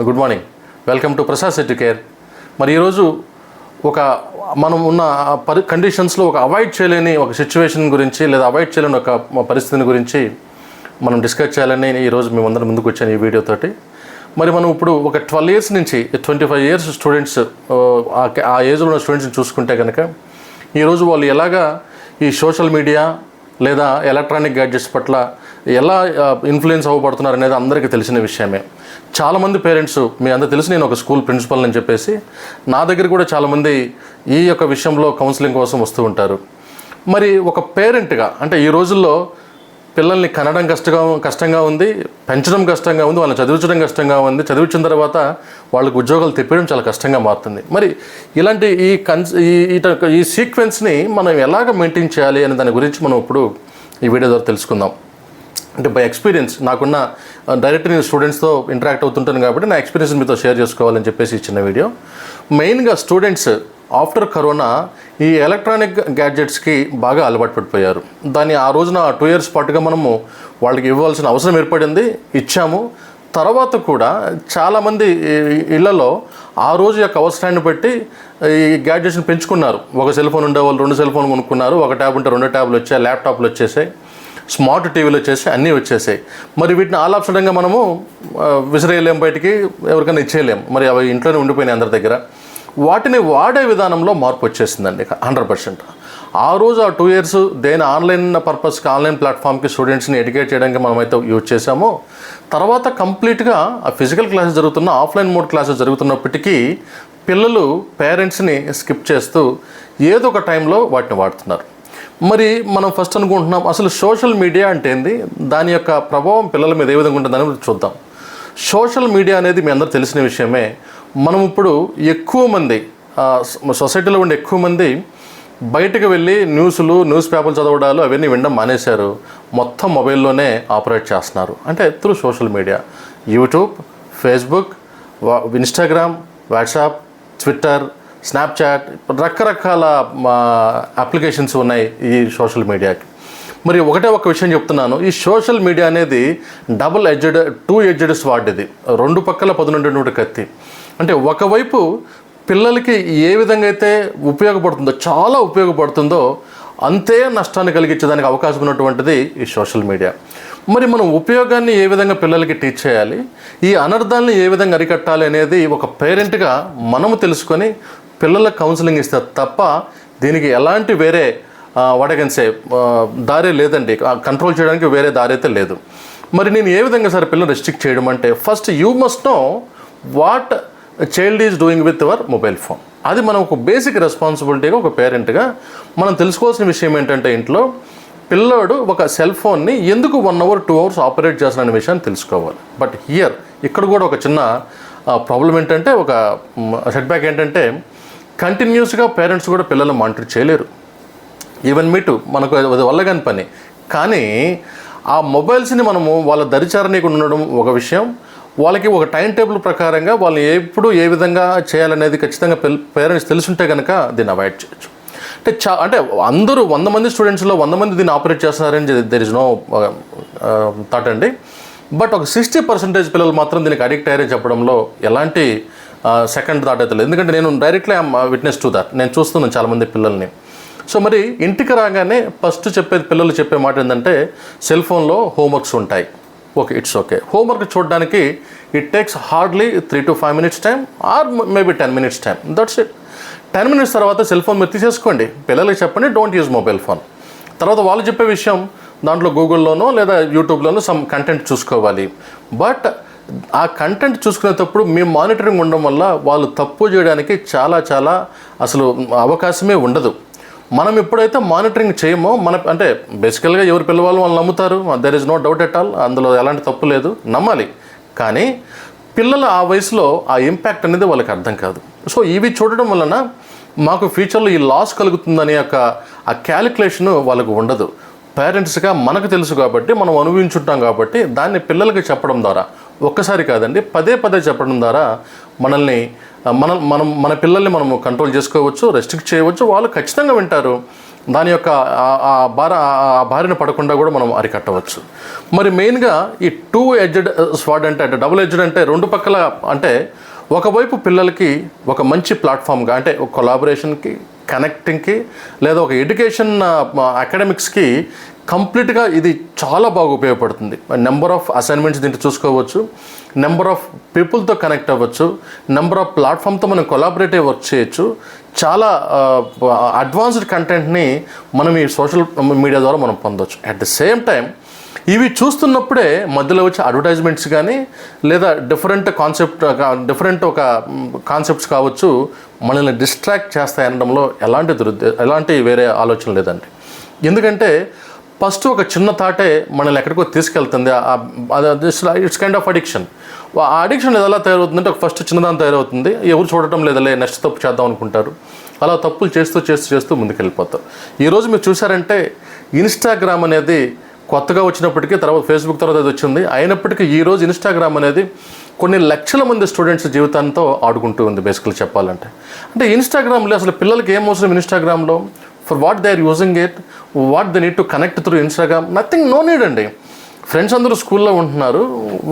Good morning. Welcome to Prasad Shetty care. మరి ఈరోజు ఒక మనం ఉన్న కండిషన్స్లో ఒక అవాయిడ్ చేయలేని ఒక సిచ్యువేషన్ గురించి లేదా అవాయిడ్ చేయలేని ఒక పరిస్థితిని గురించి మనం డిస్కస్ చేయాలని ఈరోజు మేమందరం ముందుకు వచ్చాను ఈ వీడియోతోటి. మరి మనం ఇప్పుడు ఒక 12 years నుంచి 25 years స్టూడెంట్స్, ఆ ఏజ్లో ఉన్న స్టూడెంట్స్ని చూసుకుంటే కనుక ఈరోజు వాళ్ళు ఎలాగా ఈ సోషల్ మీడియా లేదా ఎలక్ట్రానిక్ గ్యాడ్జెట్స్ పట్ల ఎలా ఇన్ఫ్లుయెన్స్ అవ్వబడుతున్నారు అనేది అందరికీ తెలిసిన విషయమే. చాలామంది పేరెంట్స్, మీ అందరూ తెలుసు, నేను ఒక స్కూల్ ప్రిన్సిపల్ అని చెప్పేసి నా దగ్గర కూడా చాలామంది ఈ యొక్క విషయంలో కౌన్సిలింగ్ కోసం వస్తూ ఉంటారు. మరి ఒక పేరెంట్గా అంటే ఈ రోజుల్లో పిల్లల్ని కనడం కష్టంగా ఉంది, పెంచడం కష్టంగా ఉంది, వాళ్ళని చదివించడం కష్టంగా ఉంది, చదివించిన తర్వాత వాళ్ళకి ఉద్యోగాలు తెప్పడం చాలా కష్టంగా మారుతుంది. మరి ఇలాంటి ఈ సీక్వెన్స్ని మనం ఎలాగ మెయింటైన్ చేయాలి అనే దాని గురించి మనం ఇప్పుడు ఈ వీడియో ద్వారా తెలుసుకుందాం. అంటే బై ఎక్స్పీరియన్స్, నాకున్న డైరెక్ట్ నేను స్టూడెంట్స్తో ఇంటరాక్ట్ అవుతుంటాను కాబట్టి నా ఎక్స్పీరియన్స్ మీతో షేర్ చేసుకోవాలని చెప్పేసి ఇచ్చిన వీడియో. మెయిన్గా స్టూడెంట్స్ ఆఫ్టర్ కరోనా ఈ ఎలక్ట్రానిక్ గ్యాడ్జెట్స్కి బాగా అలవాటు పడిపోయారు. దాన్ని ఆ రోజున 2 years పాటుగా మనము వాళ్ళకి ఇవ్వాల్సిన అవసరం ఏర్పడింది, ఇచ్చాము. తర్వాత కూడా చాలామంది ఇళ్లలో ఆ రోజు యొక్క అవసరాన్ని బట్టి ఈ గ్యాడ్జెట్స్ని పెంచుకున్నారు. ఒక సెల్ ఫోన్ ఉండేవాళ్ళు 2 cell phone కొనుక్కున్నారు, ఒక ట్యాబ్ ఉంటే 2 ట్యాబ్లు వచ్చాయి, ల్యాప్టాప్లు వచ్చేసాయి, స్మార్ట్ టీవీలు వచ్చేసి అన్నీ వచ్చేసాయి. మరి వీటిని ఆల్ ఆఫ్ సడన్గా మనము విసిరేయలేం, బయటికి ఎవరికైనా ఇచ్చేయలేం. మరి అవి ఇంట్లోనే ఉండిపోయినాయి అందరి దగ్గర. వాటిని వాడే విధానంలో మార్పు వచ్చేసిందండి 100%. ఆ రోజు ఆ 2 years దేని ఆన్లైన్ పర్పస్కి, ఆన్లైన్ ప్లాట్ఫామ్కి స్టూడెంట్స్ని ఎడ్యుకేట్ చేయడానికి మనమైతే యూజ్ చేసామో, తర్వాత కంప్లీట్గా ఆ ఫిజికల్ క్లాసెస్ జరుగుతున్న, ఆఫ్లైన్ మోడ్ క్లాసెస్ జరుగుతున్నప్పటికీ పిల్లలు పేరెంట్స్ని స్కిప్ చేస్తూ ఏదో ఒక టైంలో వాటిని వాడుతున్నారు. మరి మనం ఫస్ట్ అనుకుంటున్నాం అసలు సోషల్ మీడియా అంటే ఏంది, దాని యొక్క ప్రభావం పిల్లల మీద ఏ విధంగా ఉంటుందని చూద్దాం. సోషల్ మీడియా అనేది మీ అందరూ తెలిసిన విషయమే. మనం ఇప్పుడు ఎక్కువ మంది సొసైటీలో ఉండే ఎక్కువ మంది బయటకు వెళ్ళి న్యూస్ పేపర్లు చదవడాలు అవన్నీ వినడం మానేశారు. మొత్తం మొబైల్లోనే ఆపరేట్ చేస్తున్నారు. అంటే through social media, YouTube, Facebook, Instagram, WhatsApp, Twitter, Snapchat, రకరకాల అప్లికేషన్స్ ఉన్నాయి ఈ సోషల్ మీడియాకి. మరి ఒక విషయం చెప్తున్నాను, ఈ సోషల్ మీడియా అనేది టూ ఎడ్జెడ్ స్వార్డ్. ఇది 2 పక్కల 12 కత్తి. అంటే ఒకవైపు పిల్లలకి ఏ విధంగా అయితే ఉపయోగపడుతుందో, చాలా ఉపయోగపడుతుందో, అంతే నష్టాన్ని కలిగించేదానికి అవకాశం ఉన్నటువంటిది ఈ సోషల్ మీడియా. మరి మనం ఉపయోగాన్ని ఏ విధంగా పిల్లలకి టీచ్ చేయాలి, ఈ అనర్థాలని ఏ విధంగా అరికట్టాలి అనేది ఒక పేరెంట్గా మనము తెలుసుకొని పిల్లలకు కౌన్సిలింగ్ ఇస్తే తప్ప దీనికి ఎలాంటి వేరే వాడకన్సే దారే లేదండి. కంట్రోల్ చేయడానికి వేరే దారి అయితే లేదు. మరి నేను ఏ విధంగా సరే పిల్లలు రెస్ట్రిక్ట్ చేయడం అంటే, first you must know what child is doing with your mobile phone. అది మనం ఒక బేసిక్ రెస్పాన్సిబిలిటీగా ఒక పేరెంట్గా మనం తెలుసుకోవాల్సిన విషయం ఏంటంటే, ఇంట్లో పిల్లోడు ఒక సెల్ ఫోన్ని ఎందుకు 1 hour 2 hours ఆపరేట్ చేస్తున్న విషయాన్ని తెలుసుకోవాలి. బట్ ఇక్కడ కూడా ఒక చిన్న ప్రాబ్లం ఏంటంటే, ఒక సెట్బ్యాక్ ఏంటంటే, కంటిన్యూస్గా పేరెంట్స్ కూడా పిల్లలు మానిటర్ చేయలేరు. ఈవెన్ మీటు మనకు అది వల్ల కాని పని. కానీ ఆ మొబైల్స్ని మనము వాళ్ళ దరిచారణీయకుండా ఉండడం ఒక విషయం. వాళ్ళకి ఒక టైం టేబుల్ ప్రకారంగా వాళ్ళని ఎప్పుడు ఏ విధంగా చేయాలనేది ఖచ్చితంగా పేరెంట్స్ తెలుసుంటే కనుక దీన్ని అవాయిడ్ చేయొచ్చు. అంటే అందరూ 100 మంది స్టూడెంట్స్లో 100 మంది దీన్ని ఆపరేట్ చేస్తున్నారని దెర్ ఇస్ నో థాట్ అండి. బట్ ఒక 60% పిల్లలు మాత్రం దీనికి అడిక్ట్ అయ్యారని చెప్పడంలో ఎలాంటి సెకండ్ థాట్ అయితే లేదు. ఎందుకంటే నేను directly I'm witness to that. నేను చూస్తున్నాను చాలామంది పిల్లల్ని. సో మరి ఇంటికి రాగానే ఫస్ట్ పిల్లలు చెప్పే మాట ఏంటంటే, సెల్ ఫోన్లో హోంవర్క్స్ ఉంటాయి. Okay, it's okay. హోంవర్క్ చూడడానికి it takes hardly 3 to 5 minutes time, or maybe 10 minutes time. That's it. 10 minutes తర్వాత సెల్ ఫోన్ మీరు తీసేసుకోండి. పిల్లలకి చెప్పండి, డోంట్ యూజ్ మొబైల్ ఫోన్. తర్వాత వాళ్ళు చెప్పే విషయం దాంట్లో గూగుల్లోనో లేదా యూట్యూబ్లోనో సమ్ కంటెంట్ చూసుకోవాలి. బట్ ఆ కంటెంట్ చూసుకునేటప్పుడు మీ మానిటరింగ్ ఉండడం వల్ల వాళ్ళు తప్పు చేయడానికి చాలా అసలు అవకాశమే ఉండదు. మనం ఎప్పుడైతే మానిటరింగ్ చేయమో అంటే బేసికల్గా ఎవరు పిల్లవాళ్ళు వాళ్ళు నమ్ముతారు, there is no doubt at all, అందులో ఎలాంటి తప్పు లేదు, నమ్మాలి. కానీ పిల్లలు ఆ వయసులో ఆ ఇంపాక్ట్ అనేది వాళ్ళకి అర్థం కాదు. సో ఇవి చూడడం వలన మాకు ఫ్యూచర్లో ఈ లాస్ కలుగుతుందనే ఆ క్యాలిక్యులేషను వాళ్ళకు ఉండదు. పేరెంట్స్గా మనకు తెలుసు కాబట్టి, మనం అనుభవించుంటాం కాబట్టి దాన్ని పిల్లలకి చెప్పడం ద్వారా, ఒక్కసారి కాదండి, పదే చెప్పడం ద్వారా మన పిల్లల్ని మనము కంట్రోల్ చేసుకోవచ్చు, రెస్ట్రిక్ట్ చేయవచ్చు. వాళ్ళు ఖచ్చితంగా వింటారు. దాని యొక్క ఆ బారిన పడకుండా కూడా మనం అరికట్టవచ్చు. మరి మెయిన్గా ఈ 2 edged స్వాడ్ అంటే డబుల్ ఎడ్జ్డ్ అంటే రెండు పక్కల, అంటే ఒకవైపు పిల్లలకి ఒక మంచి ప్లాట్ఫామ్గా, అంటే ఒక కొలాబరేషన్కి, కనెక్టింగ్కి, లేదా ఒక ఎడ్యుకేషన్ అకాడమిక్స్కి కంప్లీట్గా ఇది చాలా బాగా ఉపయోగపడుతుంది. నెంబర్ ఆఫ్ అసైన్మెంట్స్ దీంట్లో చూసుకోవచ్చు, నెంబర్ ఆఫ్ పీపుల్తో కనెక్ట్ అవ్వచ్చు, నెంబర్ ఆఫ్ ప్లాట్ఫామ్తో మనం కొలాబరేటివ్ వర్క్ చేయొచ్చు. చాలా అడ్వాన్స్డ్ కంటెంట్ని మనం ఈ సోషల్ మీడియా ద్వారా మనం పొందవచ్చు. అట్ ద సేమ్ టైం ఇవి చూస్తున్నప్పుడే మధ్యలో వచ్చే అడ్వర్టైజ్మెంట్స్ కానీ, లేదా డిఫరెంట్ కాన్సెప్ట్స్ కావచ్చు, మనల్ని డిస్ట్రాక్ట్ చేస్తాయి అనడంలో ఎలాంటి వేరే ఆలోచన లేదండి. ఎందుకంటే ఫస్ట్ ఒక చిన్న థాటే మనల్ని ఎక్కడికో తీసుకెళ్తుంది. It's kind of addiction. ఆ అడిక్షన్ ఎలా తయారవుతుందంటే, ఒక ఫస్ట్ చిన్నదాన్ని తయారవుతుంది, ఎవరు చూడటం లేదలే, నెక్స్ట్ తప్పు చేద్దాం అనుకుంటారు. అలా తప్పులు చేస్తూ ముందుకెళ్ళిపోతారు. ఈరోజు మీరు చూసారంటే ఇన్స్టాగ్రామ్ అనేది కొత్తగా వచ్చినప్పటికీ, తర్వాత ఫేస్బుక్ తర్వాత అది వచ్చింది, అయినప్పటికీ ఈరోజు ఇన్స్టాగ్రామ్ అనేది కొన్ని లక్షల మంది స్టూడెంట్స్ జీవితాంతో ఆడుకుంటూ ఉంది బేసికల్లీ చెప్పాలంటే. అంటే ఇన్స్టాగ్రామ్లో అసలు పిల్లలకి ఏం అవసరం ఇన్స్టాగ్రామ్లో? For what they are using it, what they need to connect through Instagram, nothing, no need అండి. ఫ్రెండ్స్ అందరూ స్కూల్లో ఉంటున్నారు,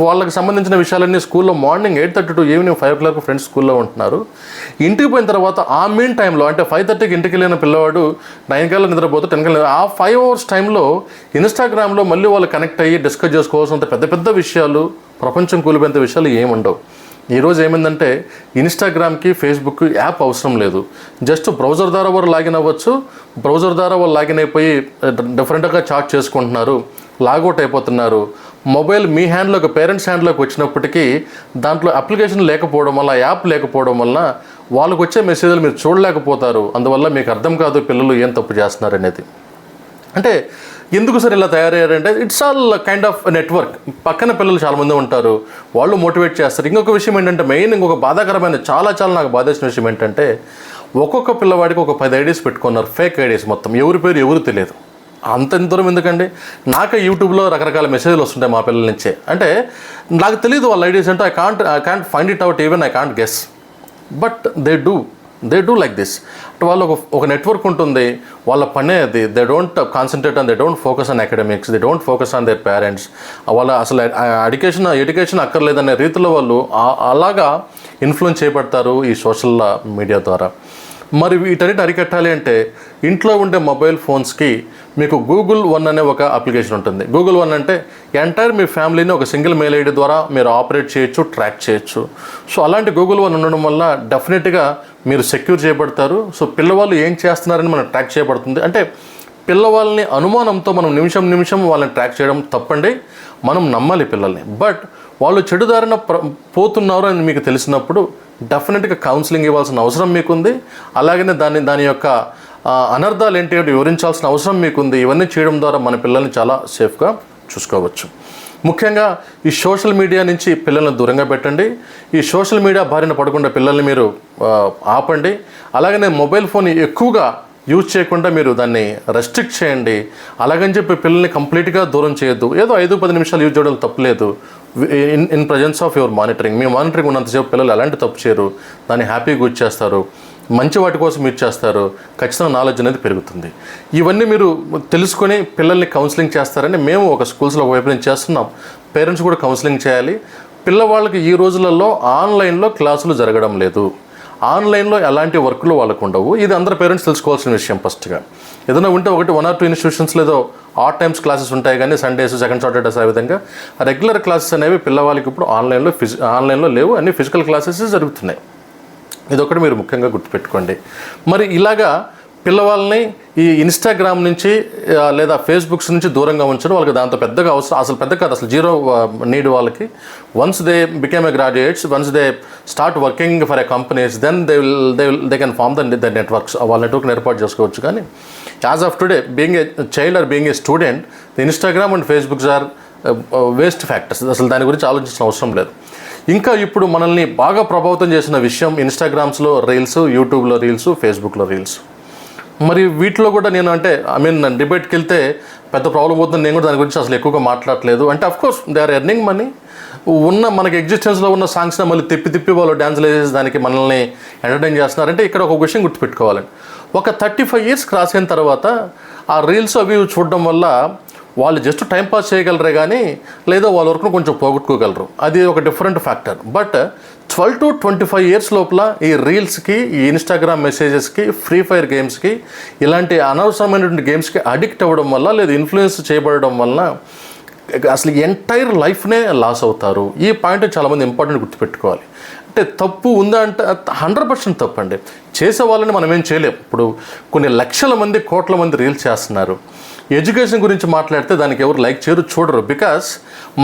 వాళ్ళకి సంబంధించిన విషయాలన్నీ స్కూల్లో morning 8:30 to evening 5 o'clock friends స్కూల్లో ఉంటున్నారు. ఇంటికి పోయిన తర్వాత ఆ మెయిన్ టైంలో, అంటే 5:30కి ఇంటికి వెళ్ళిన పిల్లవాడు 9 కల్లా నిద్రపోతే 10 కల్లా, ఆ 5 hours టైంలో ఇన్స్టాగ్రామ్లో మళ్ళీ వాళ్ళు కనెక్ట్ అయ్యి డిస్కస్ చేసుకోవాల్సినంత పెద్ద విషయాలు, ప్రపంచం కూలిపోయేంత విషయాలు ఏముండవు. ఈరోజు ఏమైందంటే ఇన్స్టాగ్రామ్కి, ఫేస్బుక్ యాప్ అవసరం లేదు. జస్ట్ బ్రౌజర్ ద్వారా వారు లాగిన్ అవ్వచ్చు. బ్రౌజర్ ద్వారా వాళ్ళు లాగిన్ అయిపోయి డిఫరెంట్గా చాట్ చేసుకుంటున్నారు, లాగౌట్ అయిపోతున్నారు. మొబైల్ మీ హ్యాండ్లోకి, పేరెంట్స్ హ్యాండ్లోకి వచ్చినప్పటికీ దాంట్లో అప్లికేషన్ లేకపోవడం వల్ల, యాప్ లేకపోవడం వల్ల వాళ్ళకు వచ్చే మెసేజ్లు మీరు చూడలేకపోతారు. అందువల్ల మీకు అర్థం కాదు పిల్లలు ఏం తప్పు చేస్తున్నారు అనేది. అంటే ఎందుకు సార్ ఇలా తయారయ్యారంటే, it's all kind of network. పక్కన పిల్లలు చాలామంది ఉంటారు, వాళ్ళు మోటివేట్ చేస్తారు. ఇంకొక విషయం ఏంటంటే, ఇంకొక బాధాకరమైన, చాలా నాకు బాధేసిన విషయం ఏంటంటే, ఒక్కొక్క పిల్లవాడికి ఒక 10 ఐడీస్ పెట్టుకున్నారు, ఫేక్ ఐడీస్ మొత్తం. ఎవరి పేరు ఎవరు తెలియదు. అంత దూరం ఎందుకండి? నాకే యూట్యూబ్లో రకరకాల మెసేజ్లు వస్తుంటాయి మా పిల్లల నుంచే. అంటే నాకు తెలియదు వాళ్ళ ఐడీస్ అంటే, I can't find it out, even I can't guess, but they do like this. అంటే వాళ్ళు ఒక నెట్వర్క్ ఉంటుంది, వాళ్ళ పనే అది. They don't concentrate they don't focus on academics, they don't focus on their parents. వాళ్ళ అసలు ఎడ్యుకేషన్ అక్కర్లేదనే రీతిలో వాళ్ళు అలాగా ఇన్ఫ్లుయెన్స్ చేయబడతారు ఈ సోషల్ మీడియా ద్వారా. మరి వీటన్నిటి అరికట్టాలి అంటే ఇంట్లో ఉండే మొబైల్ ఫోన్స్కి మీకు Google One అనే ఒక అప్లికేషన్ ఉంటుంది. Google One అంటే ఎంటైర్ మీ ఫ్యామిలీని ఒక సింగిల్ మెయిల్ ఐడి ద్వారా మీరు ఆపరేట్ చేయొచ్చు, ట్రాక్ చేయొచ్చు. సో అలాంటి Google One ఉండడం వల్ల డెఫినెట్గా మీరు సెక్యూర్ చేయబడతారు. సో పిల్లవాళ్ళు ఏం చేస్తున్నారని మనం ట్రాక్ చేయబడుతుంది. అంటే పిల్లవాళ్ళని అనుమానంతో మనం నిమిషం వాళ్ళని ట్రాక్ చేయడం తప్పండి. మనం నమ్మాలి పిల్లల్ని. బట్ వాళ్ళు చెడుదారిన పోతున్నారు అని మీకు తెలిసినప్పుడు డెఫినెట్గా కౌన్సిలింగ్ ఇవ్వాల్సిన అవసరం మీకుంది. అలాగనే దాని యొక్క అనర్థాలు ఏంటి వివరించాల్సిన అవసరం మీకుంది. ఇవన్నీ చేయడం ద్వారా మన పిల్లల్ని చాలా సేఫ్గా చూసుకోవచ్చు. ముఖ్యంగా ఈ సోషల్ మీడియా నుంచి పిల్లల్ని దూరంగా పెట్టండి. ఈ సోషల్ మీడియా బారిన పడకుండా పిల్లల్ని మీరు ఆపండి. అలాగనే మొబైల్ ఫోన్ ఎక్కువగా యూజ్ చేయకుండా మీరు దాన్ని రెస్ట్రిక్ట్ చేయండి. అలాగని చెప్పి పిల్లల్ని కంప్లీట్గా దూరం చేయొద్దు. ఏదో 5-10 నిమిషాలు యూజ్ చేయడం తప్పులేదు. In presence of your monitoring, me monitoring ఉన్నంతసేపు పిల్లలు ఎలాంటి తప్పు చేయరు, దాన్ని హ్యాపీగా యూజ్ చేస్తారు, మంచి వాటి కోసం యూజ్ చేస్తారు, ఖచ్చితంగా నాలెడ్జ్ అనేది పెరుగుతుంది. ఇవన్నీ మీరు తెలుసుకొని పిల్లల్ని కౌన్సిలింగ్ చేస్తారని మేము ఒక స్కూల్స్లో ఒకవైపు నుంచి చేస్తున్నాం. పేరెంట్స్ కూడా కౌన్సిలింగ్ చేయాలి. పిల్లవాళ్ళకి ఈ రోజులలో ఆన్లైన్లో క్లాసులు జరగడం లేదు, ఆన్లైన్లో ఎలాంటి వర్క్లు వాళ్ళకు ఉండవు. ఇది అందరూ పేరెంట్స్ తెలుసుకోవాల్సిన విషయం. ఫస్ట్గా ఏదైనా ఉంటే 1 or 2 ఇన్స్టిట్యూషన్స్ లేదో ఆర్ట్ టైమ్స్ క్లాసెస్ ఉంటాయి, కానీ సండేస్, సెకండ్ సాటర్డేస్ ఆ విధంగా రెగ్యులర్ క్లాసెస్ అనేవి పిల్లవాళ్ళకి ఇప్పుడు ఆన్లైన్లో లేవు, అన్ని ఫిజికల్ క్లాసెస్ జరుగుతున్నాయి. ఇదొకటి మీరు ముఖ్యంగా గుర్తుపెట్టుకోండి. మరి ఇలాగా పిల్లవాళ్ళని ఈ ఇన్స్టాగ్రామ్ నుంచి లేదా ఫేస్బుక్స్ నుంచి దూరంగా ఉంచడం వాళ్ళకి దాంతో పెద్దగా అవసరం అసలు పెద్ద కాదు, అసలు జీరో నీడ్ వాళ్ళకి. Once they became a graduates, once they start working for a companies, then they can form the networks, వాళ్ళ నెట్వర్క్ని ఏర్పాటు చేసుకోవచ్చు. కానీ as of today being a child or being a student, the Instagram and Facebooks are waste factors. అసలు దాని గురించి ఆలోచించిన అవసరం లేదు. ఇంకా ఇప్పుడు మనల్ని బాగా ప్రభావితం చేసిన విషయం ఇన్స్టాగ్రామ్స్లో రీల్స్, యూట్యూబ్లో రీల్స్, ఫేస్బుక్లో రీల్స్. మరి వీటిలో కూడా నేను డిబేట్కి వెళ్తే పెద్ద ప్రాబ్లం అవుతుంది. నేను కూడా దాని గురించి అసలు ఎక్కువగా మాట్లాడలేదు. అంటే of course they are earning money. మనకి ఎగ్జిస్టెన్స్లో ఉన్న సాంగ్స్ని మళ్ళీ తిప్పి వాళ్ళు డ్యాన్స్లు వేసేసి దానికి మనల్ని ఎంటర్టైన్ చేస్తున్నారు. అంటే ఇక్కడ ఒక విషయం గుర్తుపెట్టుకోవాలండి, ఒక 35 ఇయర్స్ క్రాస్ అయిన తర్వాత ఆ రీల్స్ అవి చూడడం వల్ల వాళ్ళు జస్ట్ టైంపాస్ చేయగలరే కానీ లేదా వాళ్ళ వరకు కొంచెం పోగొట్టుకోగలరు, అది ఒక different factor. But 12 to 25 years లోపల ఈ రీల్స్కి, ఈ ఇన్స్టాగ్రామ్ మెసేజెస్కి, ఫ్రీ ఫైర్ గేమ్స్కి, ఇలాంటి అనవసరమైనటువంటి గేమ్స్కి అడిక్ట్ అవ్వడం వల్ల లేదా ఇన్ఫ్లుయెన్స్ చేయబడడం వల్ల అసలు ఎంటైర్ లైఫ్నే లాస్ అవుతారు. ఈ పాయింట్ చాలామంది ఇంపార్టెంట్ గుర్తుపెట్టుకోవాలి. అంటే తప్పు ఉందా అంటే 100% తప్పు అండి. చేసే వాళ్ళని మనం ఏం చేయలేం. ఇప్పుడు కొన్ని లక్షల మంది, కోట్ల మంది రీల్స్ చేస్తున్నారు. ఎడ్యుకేషన్ గురించి మాట్లాడితే దానికి ఎవరు లైక్ చేయరు, చూడరు. బికాస్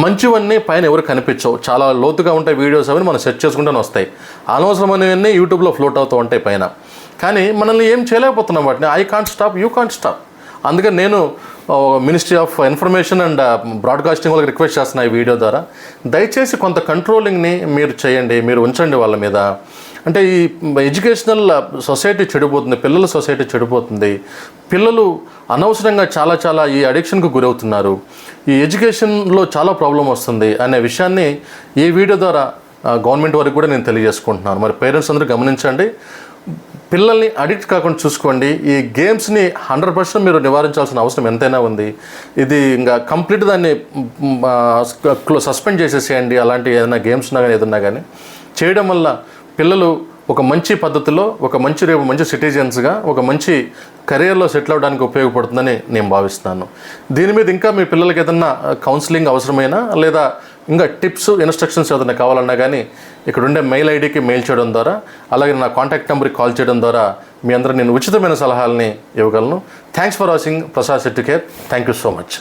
మంచివన్నీ పైన ఎవరు కనిపించవు, చాలా లోతుగా ఉంటాయి వీడియోస్, అవన్నీ మనం సెర్చ్ చేసుకుంటూనే వస్తాయి. అనవసరమైనవన్నీ యూట్యూబ్లో ఫ్లోట్ అవుతూ ఉంటాయి పైన. కానీ మనల్ని ఏం చేయలేకపోతున్నాం వాటిని. I can't stop, you can't stop. అందుకని నేను ministry of information and broadcasting వాళ్ళకి రిక్వెస్ట్ చేస్తున్నా ఈ వీడియో ద్వారా, దయచేసి కొంత కంట్రోలింగ్ని మీరు చేయండి, మీరు ఉంచండి వాళ్ళ మీద. అంటే ఈ ఎడ్యుకేషనల్ సొసైటీ చెడిపోతుంది, పిల్లల సొసైటీ చెడిపోతుంది. పిల్లలు అనవసరంగా చాలా ఈ అడిక్షన్కు గురవుతున్నారు. ఈ ఎడ్యుకేషన్లో చాలా ప్రాబ్లం వస్తుంది అనే విషయాన్ని ఈ వీడియో ద్వారా గవర్నమెంట్ వారికి కూడా నేను తెలియజేసుకుంటున్నాను. మరి పేరెంట్స్ అందరూ గమనించండి, పిల్లల్ని అడిక్ట్ కాకుండా చూసుకోండి. ఈ గేమ్స్ని 100% మీరు నివారించాల్సిన అవసరం ఎంతైనా ఉంది. ఇది ఇంకా కంప్లీట్ దాన్ని సస్పెండ్ చేసేసేయండి. అలాంటి ఏదైనా గేమ్స్ ఉన్నా కానీ ఏదన్నా కానీ చేయడం వల్ల పిల్లలు ఒక మంచి పద్ధతిలో, రేపు మంచి సిటిజన్స్గా, ఒక మంచి కెరియర్లో సెటిల్ అవ్వడానికి ఉపయోగపడుతుందని నేను భావిస్తున్నాను. దీని మీద ఇంకా మీ పిల్లలకి ఏదన్నా కౌన్సిలింగ్ అవసరమైనా లేదా ఇంకా టిప్స్, ఇన్స్ట్రక్షన్స్ ఏదైనా కావాలన్నా కానీ ఇక్కడ ఉండే మెయిల్ ఐడికి మెయిల్ చేయడం ద్వారా, అలాగే నా కాంటాక్ట్ నెంబర్కి కాల్ చేయడం ద్వారా మీ అందరూ నేను ఉచితమైన సలహాలని ఇవ్వగలను. Thanks for watching Prasad set care. Thank you so much.